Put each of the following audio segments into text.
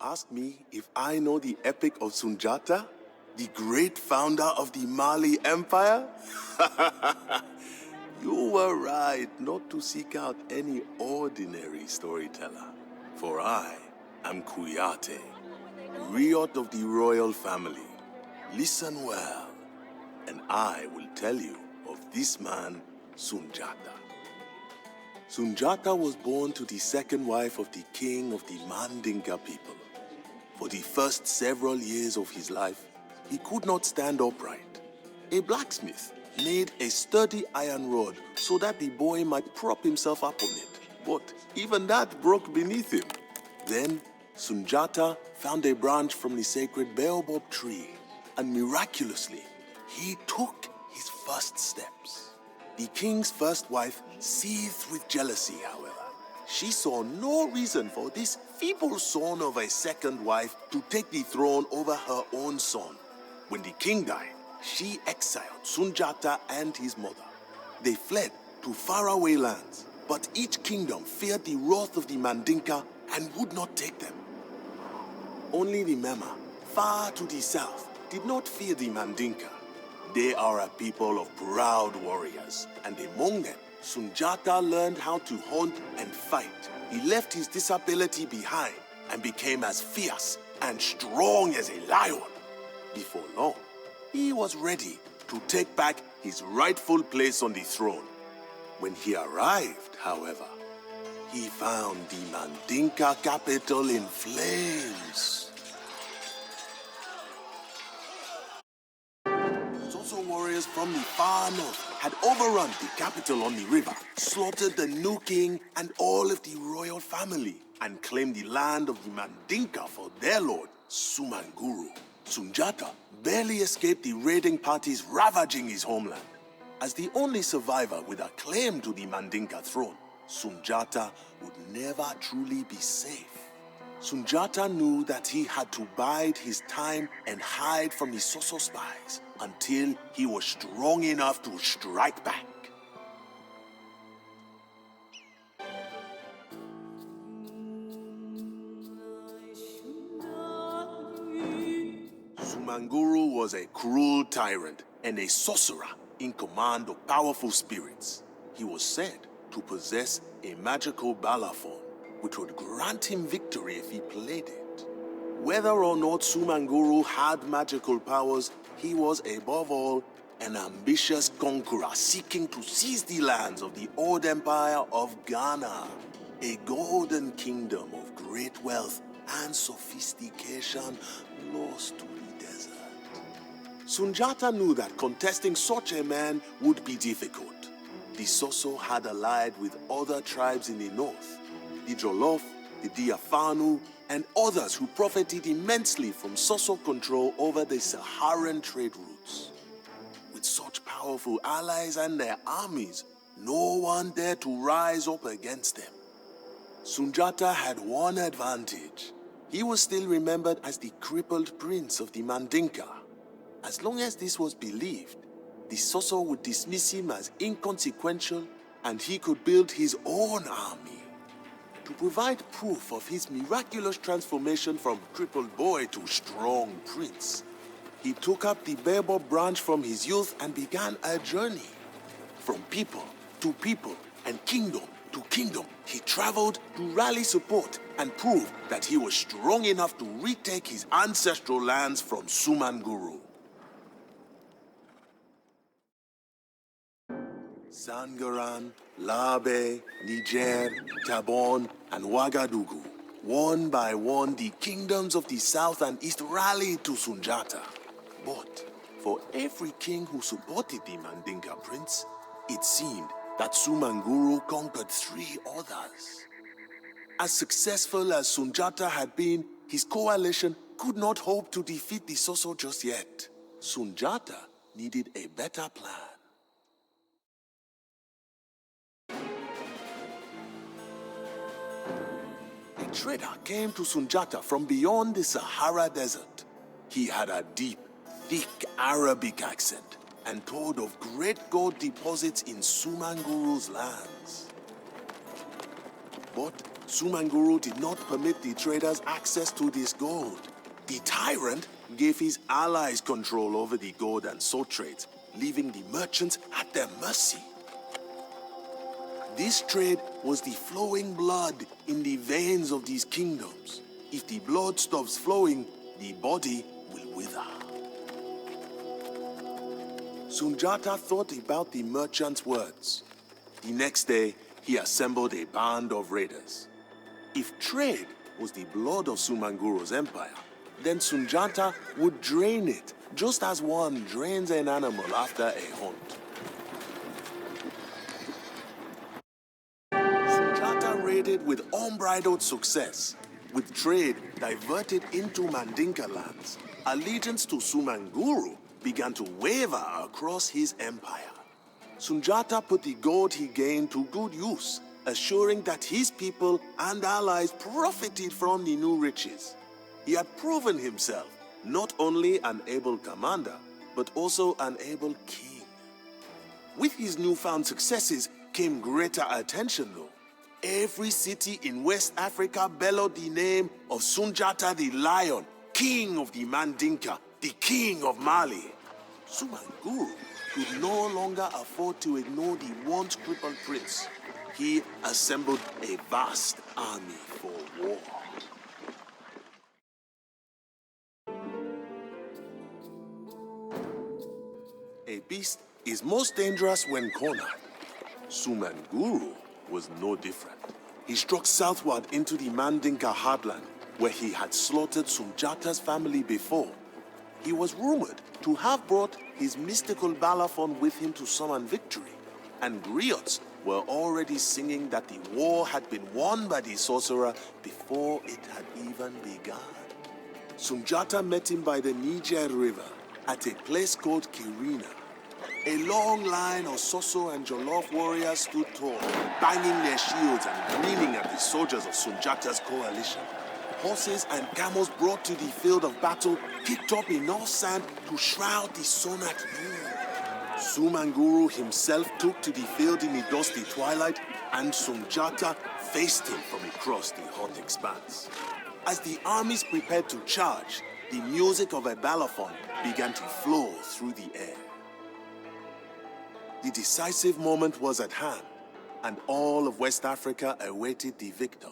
ask me if I know the Epic of Sundjata, the great founder of the Mali Empire? You were right not to seek out any ordinary storyteller. For I am Kuyate, Riot of the royal family. Listen well, and I will tell you of this man, Sundjata. Sundjata was born to the second wife of the king of the Mandinka people. For the first several years of his life, he could not stand upright. A blacksmith made a sturdy iron rod so that the boy might prop himself up on it. But even that broke beneath him. Then Sundjata found a branch from the sacred baobab tree, and miraculously, he took his first steps. The king's first wife seethed with jealousy, however. She saw no reason for this feeble son of a second wife to take the throne over her own son. When the king died, she exiled Sundjata and his mother. They fled to faraway lands, but each kingdom feared the wrath of the Mandinka and would not take them. Only the Mema, far to the south, did not fear the Mandinka. They are a people of proud warriors, and among them, Sundjata learned how to hunt and fight. He left his disability behind and became as fierce and strong as a lion. Before long, he was ready to take back his rightful place on the throne. When he arrived, however, he found the Mandinka capital in flames. Sosso warriors from the far north had overrun the capital on the river, slaughtered the new king and all of the royal family, and claimed the land of the Mandinka for their lord, Sumanguru. Sundjata barely escaped the raiding parties ravaging his homeland. As the only survivor with a claim to the Mandinka throne, Sundjata would never truly be safe. Sundjata knew that he had to bide his time and hide from the Sosso spies until he was strong enough to strike back. Sumanguru was a cruel tyrant and a sorcerer in command of powerful spirits. He was said to possess a magical balafon, which would grant him victory if he played it. Whether or not Sumanguru had magical powers, he was above all an ambitious conqueror seeking to seize the lands of the old empire of Ghana, a golden kingdom of great wealth and sophistication lost to the desert. Sundjata knew that contesting such a man would be difficult. The Sosso had allied with other tribes in the north, the Jollof, the Diafanu, and others who profited immensely from Sosso control over the Saharan trade routes. With such powerful allies and their armies, no one dared to rise up against them. Sundjata had one advantage. He was still remembered as the crippled prince of the Mandinka. As long as this was believed, the Sosso would dismiss him as inconsequential and he could build his own army. To provide proof of his miraculous transformation from crippled boy to strong prince, he took up the baobab branch from his youth and began a journey. From people to people and kingdom to kingdom, he traveled to rally support and prove that he was strong enough to retake his ancestral lands from Sumanguru. Sangaran, Labe, Niger, Gabon, and Ouagadougou. One by one, the kingdoms of the south and east rallied to Sundjata. But for every king who supported the Mandinka prince, it seemed that Sumanguru conquered 3 others. As successful as Sundjata had been, his coalition could not hope to defeat the Sosso just yet. Sundjata needed a better plan. A trader came to Sundjata from beyond the Sahara Desert. He had a deep, thick Arabic accent and told of great gold deposits in Sumanguru's lands. But Sunjata did not permit the traders access to this gold. The tyrant gave his allies control over the gold and salt trades, leaving the merchants at their mercy. This trade was the flowing blood in the veins of these kingdoms. If the blood stops flowing, the body will wither. Sundjata thought about the merchant's words. The next day, he assembled a band of raiders. If trade was the blood of Sumanguro's empire, then Sundjata would drain it, just as one drains an animal after a hunt. Sundjata raided with unbridled success. With trade diverted into Mandinka lands, allegiance to Sumanguru began to waver across his empire. Sundjata put the gold he gained to good use, assuring that his people and allies profited from the new riches. He had proven himself not only an able commander, but also an able king. With his newfound successes came greater attention though. Every city in West Africa bellowed the name of Sundjata the Lion, king of the Mandinka, the king of Mali. Sumanguru could no longer afford to ignore the once crippled prince. He assembled a vast army for war. A beast is most dangerous when cornered. Sumanguru was no different. He struck southward into the Mandinka heartland, where he had slaughtered Sundjata's family before. He was rumored to have brought his mystical balafon with him to summon victory, and griots were already singing that the war had been won by the sorcerer before it had even begun. Sundjata met him by the Niger River at a place called Kirina. A long line of Sosso and Jollof warriors stood tall, banging their shields and grinning at the soldiers of Sundjata's coalition. Horses and camels brought to the field of battle kicked up enough sand to shroud the sun at noon. Sumanguru himself took to the field in the dusty twilight, and Sundjata faced him from across the hot expanse. As the armies prepared to charge, the music of a balafon began to flow through the air. The decisive moment was at hand, and all of West Africa awaited the victor.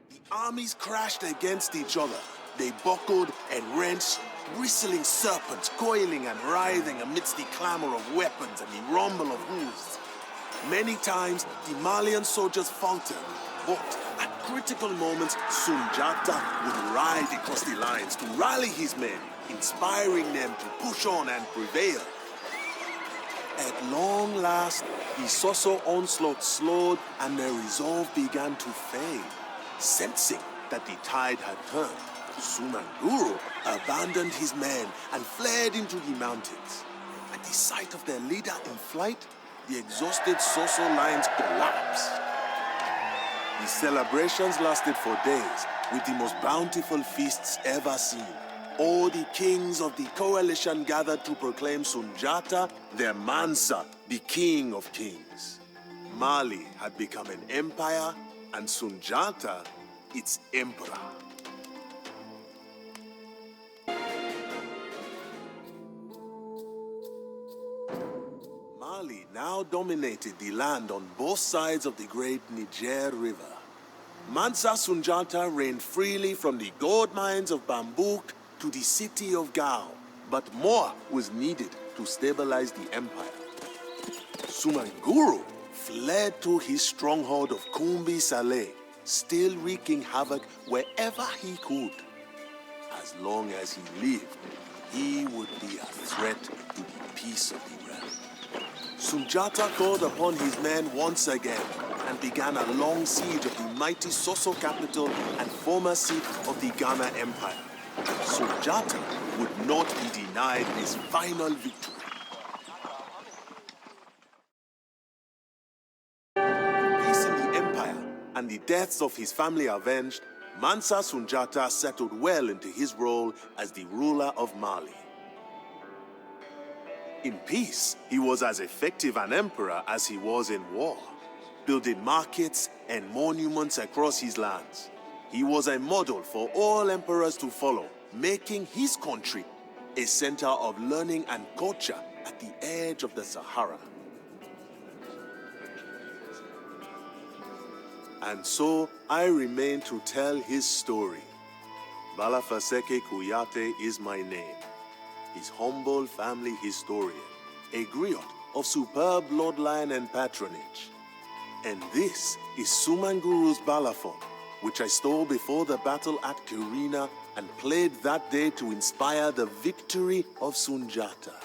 The armies crashed against each other. They buckled and wrenched, bristling serpents coiling and writhing amidst the clamor of weapons and the rumble of hooves. Many times, the Malian soldiers faltered, but at critical moments, Sundjata would ride across the lines to rally his men, inspiring them to push on and prevail. At long last, the Sosso onslaught slowed and their resolve began to fade. Sensing that the tide had turned, Sumanguru abandoned his men and fled into the mountains. At the sight of their leader in flight, the exhausted Sosso lines collapsed. The celebrations lasted for days, with the most bountiful feasts ever seen. All the kings of the coalition gathered to proclaim Sundjata their Mansa, the king of kings. Mali had become an empire, and Sundjata its emperor. Mali now dominated the land on both sides of the great Niger River. Mansa Sundjata reigned freely from the gold mines of Bambouk to the city of Gao, but more was needed to stabilize the empire. Sumanguru fled to his stronghold of Kumbi Saleh, still wreaking havoc wherever he could. As long as he lived, he would be a threat to the peace of the realm. Sundjata called upon his men once again and began a long siege of the mighty Sosso capital and former seat of the Ghana Empire. Sundjata would not be denied his final victory. Peace in the empire and the deaths of his family avenged, Mansa Sundjata settled well into his role as the ruler of Mali. In peace, he was as effective an emperor as he was in war, building markets and monuments across his lands. He was a model for all emperors to follow, making his country a center of learning and culture at the edge of the Sahara. And so I remain to tell his story. Balafaseke Kuyate is my name, his humble family historian, a griot of superb bloodline and patronage. And this is Sumanguru's balafon, which I stole before the battle at Kirina and played that day to inspire the victory of Sundjata.